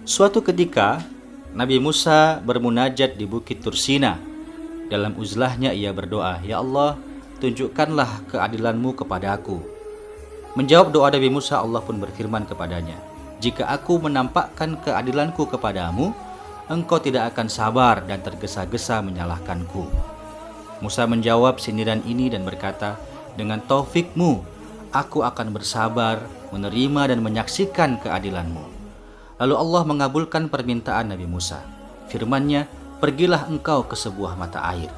Suatu ketika, Nabi Musa bermunajat di Bukit Tursina. Dalam uzlahnya ia berdoa, "Ya Allah, tunjukkanlah keadilan-Mu kepada aku." Menjawab doa Nabi Musa, Allah pun berfirman kepadanya, "Jika aku menampakkan keadilanku kepadamu, engkau tidak akan sabar dan tergesa-gesa menyalahkanku." Musa menjawab sindiran ini dan berkata, "Dengan taufikmu, aku akan bersabar, menerima dan menyaksikan keadilanmu." Lalu Allah mengabulkan permintaan Nabi Musa. Firman-Nya, "Pergilah engkau ke sebuah mata air.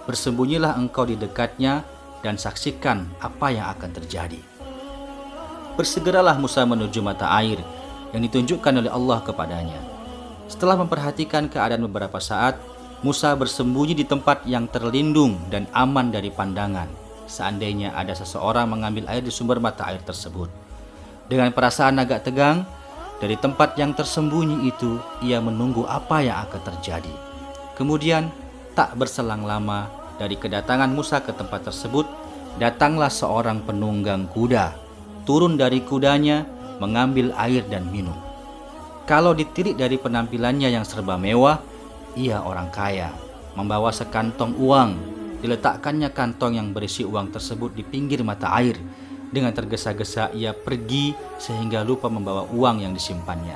Bersembunyilah engkau di dekatnya dan saksikan apa yang akan terjadi." Bersegeralah Musa menuju mata air yang ditunjukkan oleh Allah kepadanya. Setelah memperhatikan keadaan beberapa saat, Musa bersembunyi di tempat yang terlindung dan aman dari pandangan, seandainya ada seseorang mengambil air di sumber mata air tersebut. Dengan perasaan agak tegang, dari tempat yang tersembunyi itu, ia menunggu apa yang akan terjadi. Kemudian, tak berselang lama dari kedatangan Musa ke tempat tersebut, datanglah seorang penunggang kuda, turun dari kudanya, mengambil air dan minum. Kalau ditilik dari penampilannya yang serba mewah, ia orang kaya, membawa sekantong uang. Diletakkannya kantong yang berisi uang tersebut di pinggir mata air. Dengan tergesa-gesa ia pergi sehingga lupa membawa uang yang disimpannya.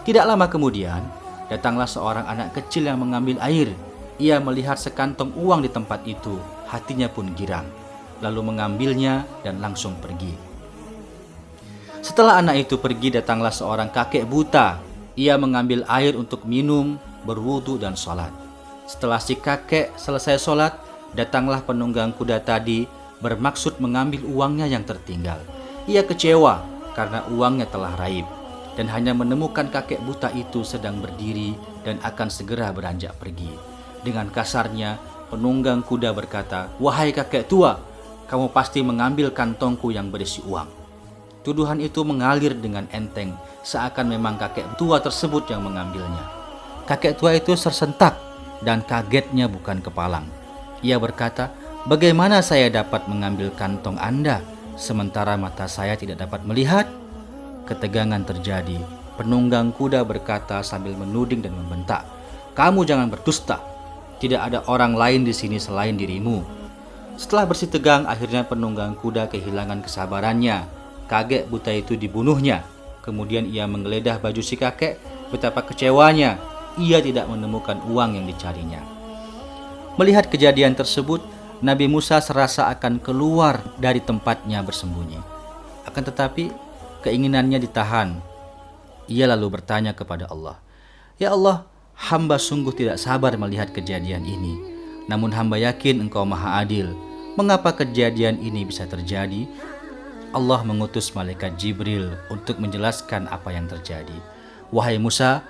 Tidak lama kemudian, datanglah seorang anak kecil yang mengambil air. Ia melihat sekantong uang di tempat itu, hatinya pun girang, lalu mengambilnya dan langsung pergi. Setelah anak itu pergi, datanglah seorang kakek buta. Ia mengambil air untuk minum, berwudu dan sholat. Setelah si kakek selesai sholat, datanglah penunggang kuda tadi bermaksud mengambil uangnya yang tertinggal. Ia kecewa karena uangnya telah raib dan hanya menemukan kakek buta itu sedang berdiri dan akan segera beranjak pergi. Dengan kasarnya, penunggang kuda berkata, "Wahai kakek tua, kamu pasti mengambil kantongku yang berisi uang." Tuduhan itu mengalir dengan enteng, seakan memang kakek tua tersebut yang mengambilnya. Kakek tua itu tersentak dan kagetnya bukan kepalang. Ia berkata, "Bagaimana saya dapat mengambil kantong Anda, sementara mata saya tidak dapat melihat?" Ketegangan terjadi. Penunggang kuda berkata sambil menuding dan membentak, "Kamu jangan berdusta. Tidak ada orang lain di sini selain dirimu." Setelah bersih tegang, akhirnya penunggang kuda kehilangan kesabarannya. Kakek buta itu dibunuhnya. Kemudian ia menggeledah baju si kakek. Betapa kecewanya, ia tidak menemukan uang yang dicarinya. Melihat kejadian tersebut, Nabi Musa serasa akan keluar dari tempatnya bersembunyi. Akan tetapi, keinginannya ditahan. Ia lalu bertanya kepada Allah, "Ya Allah, hamba sungguh tidak sabar melihat kejadian ini. Namun hamba yakin Engkau Maha Adil. Mengapa kejadian ini bisa terjadi?" Allah mengutus malaikat Jibril untuk menjelaskan apa yang terjadi. "Wahai Musa,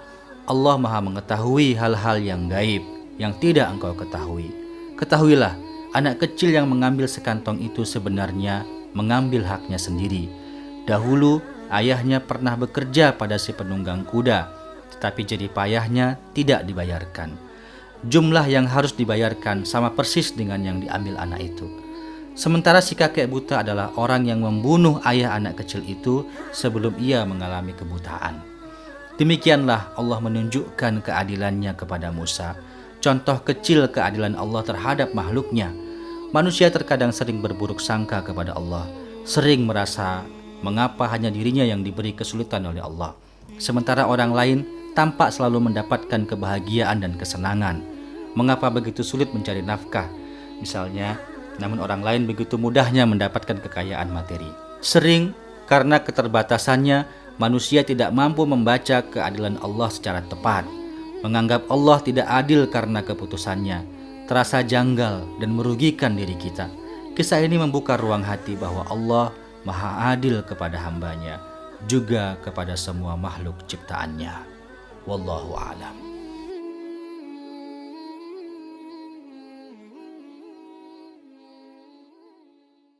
Allah Maha mengetahui hal-hal yang gaib yang tidak engkau ketahui. Ketahuilah, anak kecil yang mengambil sekantong itu sebenarnya mengambil haknya sendiri. Dahulu ayahnya pernah bekerja pada si penunggang kuda, tetapi jerih payahnya tidak dibayarkan. Jumlah yang harus dibayarkan sama persis dengan yang diambil anak itu. Sementara si kakek buta adalah orang yang membunuh ayah anak kecil itu sebelum ia mengalami kebutaan." Demikianlah Allah menunjukkan keadilannya kepada Musa. Contoh kecil keadilan Allah terhadap makhluknya. Manusia terkadang sering berburuk sangka kepada Allah, sering merasa mengapa hanya dirinya yang diberi kesulitan oleh Allah, sementara orang lain tampak selalu mendapatkan kebahagiaan dan kesenangan. Mengapa begitu sulit mencari nafkah, misalnya, namun orang lain begitu mudahnya mendapatkan kekayaan materi. Sering karena keterbatasannya, manusia tidak mampu membaca keadilan Allah secara tepat. Menganggap Allah tidak adil karena keputusannya, terasa janggal dan merugikan diri kita. Kisah ini membuka ruang hati bahwa Allah Maha Adil kepada hambanya, juga kepada semua makhluk ciptaannya. Wallahu a'lam.